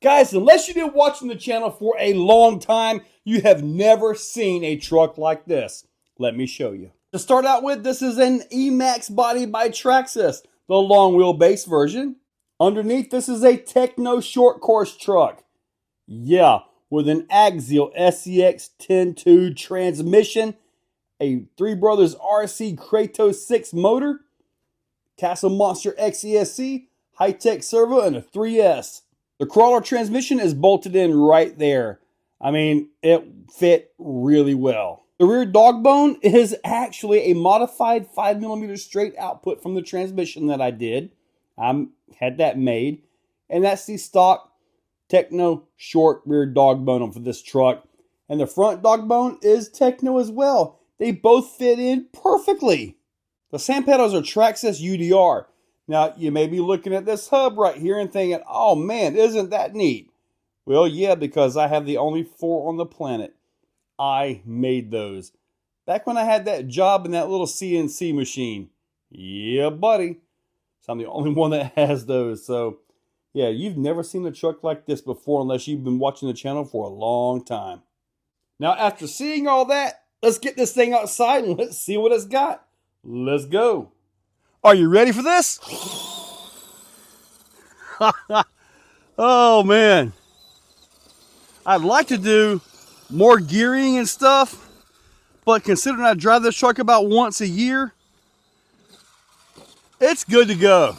Guys, unless you've been watching the channel for a long time, you have never seen a truck like this. Let me show you. To start out with, this is an E-Max body by Traxxas, the long wheelbase version. Underneath, this is a Tekno short course truck. Yeah, with an Axial SCX 10.2 transmission, a Three Brothers RC Kratos 6 motor, Castle Monster XESC, high-tech servo, and a 3S. The crawler transmission is bolted in right there. I mean, it fit really well. The rear dog bone is actually a modified 5mm straight output from the transmission that I did. I had that made. And that's the stock Tekno short rear dog bone for this truck. And the front dog bone is Tekno as well. They both fit in perfectly. The sand pedals are Traxxas UDR. Now, you may be looking at this hub right here and thinking, oh man, isn't that neat? Well, yeah, because I have the only 4 on the planet. I made those. Back when I had that job in that little CNC machine. Yeah, buddy. So I'm the only one that has those. So, yeah, you've never seen a truck like this before unless you've been watching the channel for a long time. Now, after seeing all that, let's get this thing outside and let's see what it's got. Let's go. Are you ready for this? Oh, man. I'd like to do more gearing and stuff, but considering I drive this truck about once a year, it's good to go.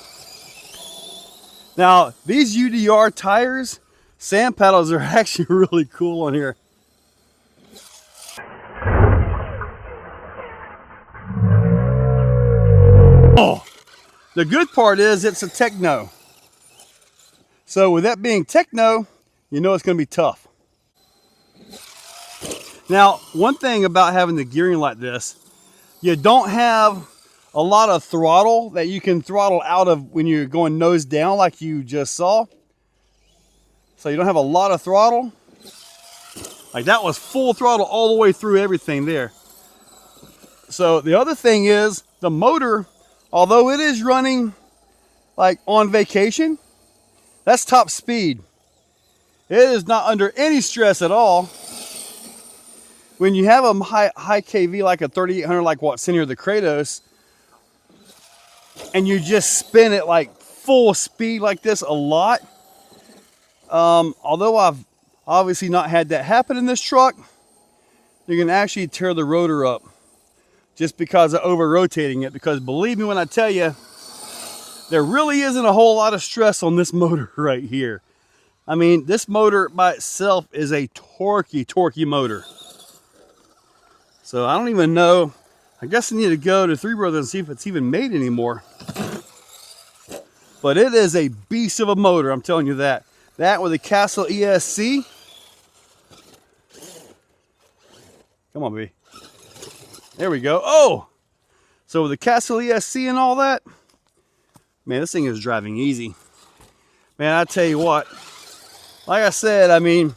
Now, these UDR tires, sand paddles are actually really cool on here. Oh, the good part is it's a Tekno. So with that being Tekno, you know it's going to be tough. Now, one thing about having the gearing like this, you don't have a lot of throttle that you can throttle out of when you're going nose down like you just saw. So you don't have a lot of throttle. Like that was full throttle all the way through everything there. So the other thing is the motor, although it is running like on vacation, that's top speed. It is not under any stress at all. When you have a high KV like a 3800 like what's in here, the Kratos, and you just spin it like full speed like this a lot, although I've obviously not had that happen in this truck, you can actually tear the rotor up just because of over rotating it. Because believe me when I tell you, there really isn't a whole lot of stress on this motor right here. I mean, this motor by itself is a torquey motor. So I don't even know. I guess I need to go to Three Brothers and see if it's even made anymore. But it is a beast of a motor, I'm telling you that. That with a Castle ESC. Come on, baby. There we go. Oh! So with the Castle ESC and all that, man, this thing is driving easy. Man, I tell you what. Like I said, I mean,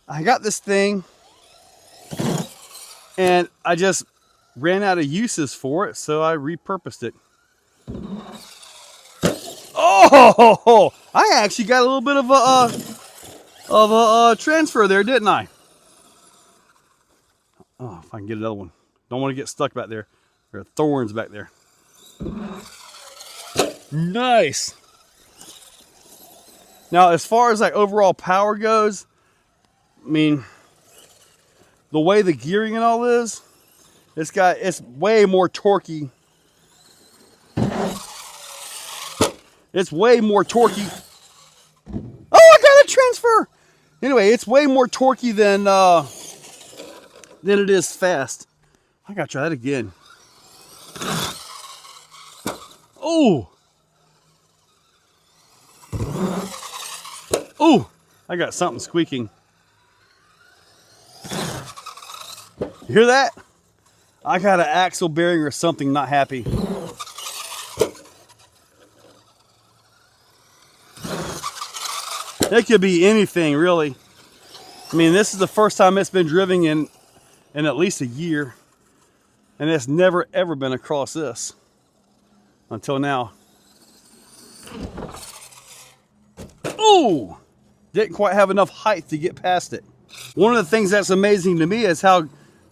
I got this thing and I just ran out of uses for it, so I repurposed it. Oh, I actually got a little bit of a transfer there, didn't I? Oh, if I can get another one. Don't want to get stuck back there. There are thorns back there. Nice. Now, as far as like overall power goes, I mean, the way the gearing and all is, it's way more torquey. It's way more torquey. Oh, I got a transfer. Anyway, it's way more torquey than it is fast. I gotta try that again. Oh. Oh, I got something squeaking. You hear that? I got an axle bearing or something not happy. It could be anything, really. I mean, this is the first time it's been driven in at least a year. And it's never, ever been across this until now. Oh! Didn't quite have enough height to get past it. One of the things that's amazing to me is how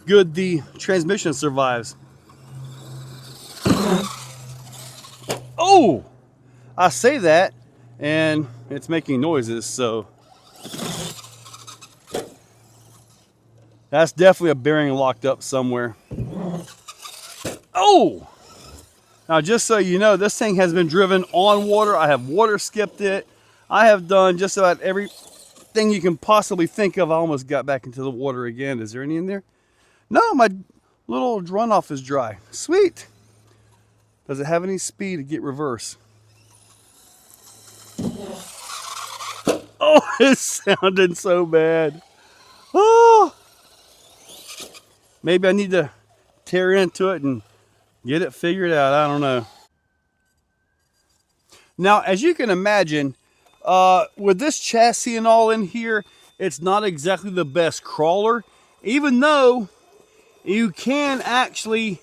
good the transmission survives. Oh, I say that and it's making noises, so that's definitely a bearing locked up somewhere. Oh, now just so you know, this thing has been driven on water. I have water skipped it. I have done just about everything you can possibly think of. I almost got back into the water again. Is there any in there? No, my little runoff is dry. Sweet. Does it have any speed to get reverse? Oh, it's sounding so bad. Oh, maybe I need to tear into it and get it figured out. I don't know. Now, as you can imagine, with this chassis and all in here, it's not exactly the best crawler, even though you can actually,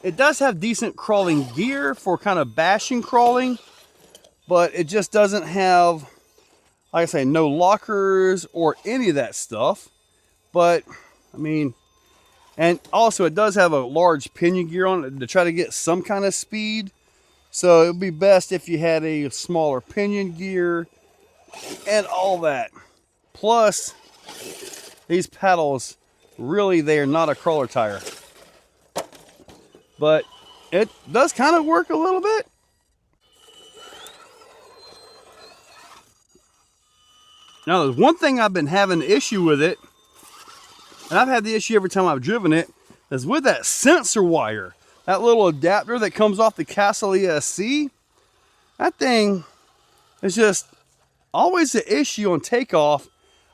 it does have decent crawling gear for kind of bashing crawling, but it just doesn't have, like I say, no lockers or any of that stuff. But I mean, and also it does have a large pinion gear on it to try to get some kind of speed. So it would be best if you had a smaller pinion gear and all that. Plus, these paddles, really, they are not a crawler tire. But it does kind of work a little bit. Now, there's one thing I've been having an issue with it, and I've had the issue every time I've driven it, is with that sensor wire. That little adapter that comes off the Castle ESC. That thing is just always the issue on takeoff.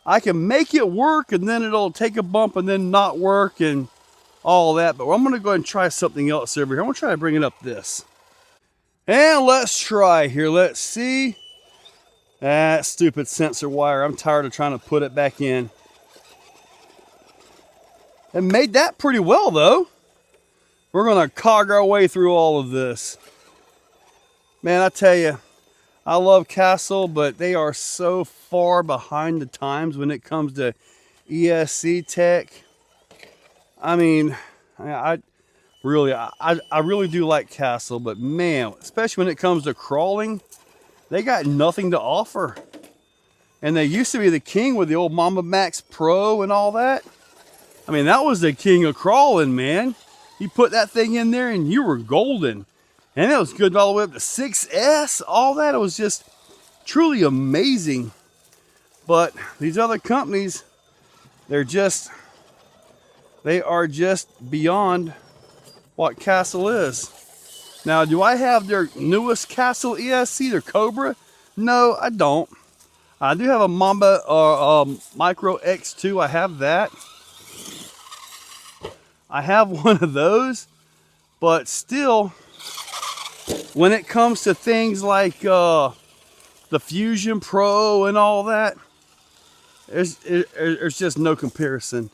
I can make it work, and then it'll take a bump and then not work and all that. But I'm going to go ahead and try something else over here. I'm going to try to bring it up this. And let's try here. Let's see. That stupid sensor wire. I'm tired of trying to put it back in. It made that pretty well, though. We're going to cog our way through all of this. Man, I tell you, I love Castle, but they are so far behind the times when it comes to ESC tech. I mean, I really do like Castle, but man, especially when it comes to crawling, they got nothing to offer. And they used to be the king with the old Mamba Max Pro and all that. I mean, that was the king of crawling, man. You put that thing in there and you were golden. And it was good all the way up to 6S, all that. It was just truly amazing. But these other companies, they are just beyond what Castle is. Now, do I have their newest Castle ESC, their Cobra? No, I don't. I do have a Mamba Micro X2. I have that. I have one of those, but still, when it comes to things like the Fusion Pro and all that, there's just no comparison.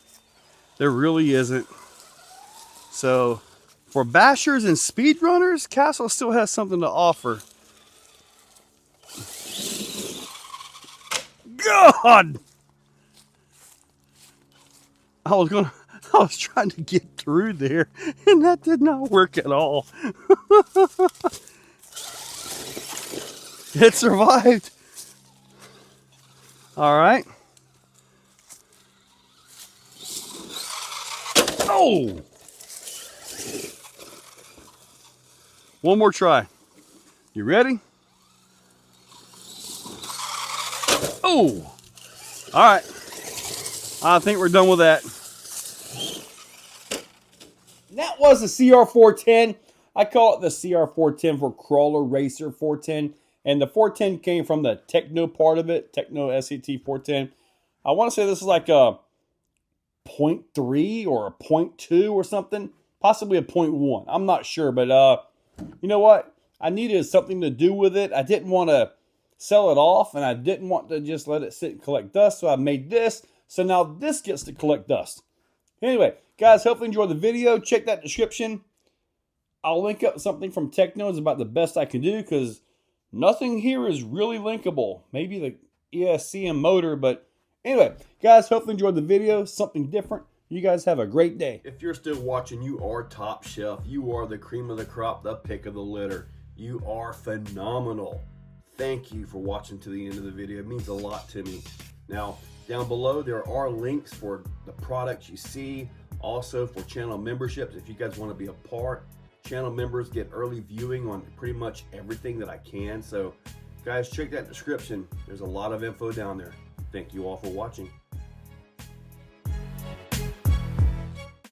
There really isn't. So, for bashers and speedrunners, Castle still has something to offer. God! I was trying to get through there, and that did not work at all. It survived. All right. Oh! One more try. You ready? Oh! All right. I think we're done with that. That was the CR410. I call it the CR410 for Crawler Racer 410. And the 410 came from the Techno part of it, Techno SCT 410. I want to say this is like a 0.3 or a 0.2 or something. Possibly a 0.1. I'm not sure, but you know what? I needed something to do with it. I didn't want to sell it off, and I didn't want to just let it sit and collect dust, so I made this. So now this gets to collect dust. Anyway, guys, hopefully you enjoyed the video. Check that description. I'll link up something from Techno. It's about the best I can do because nothing here is really linkable. Maybe the ESCM motor. But anyway, guys, hopefully enjoyed the video. Something different. You guys have a great day. If you're still watching, you are top shelf. You are the cream of the crop, the pick of the litter. You are phenomenal. Thank you for watching to the end of the video. It means a lot to me. Now, down below, there are links for the products you see, also for channel memberships. If you guys want to be a part, channel members get early viewing on pretty much everything that I can. So, guys, check that description. There's a lot of info down there. Thank you all for watching.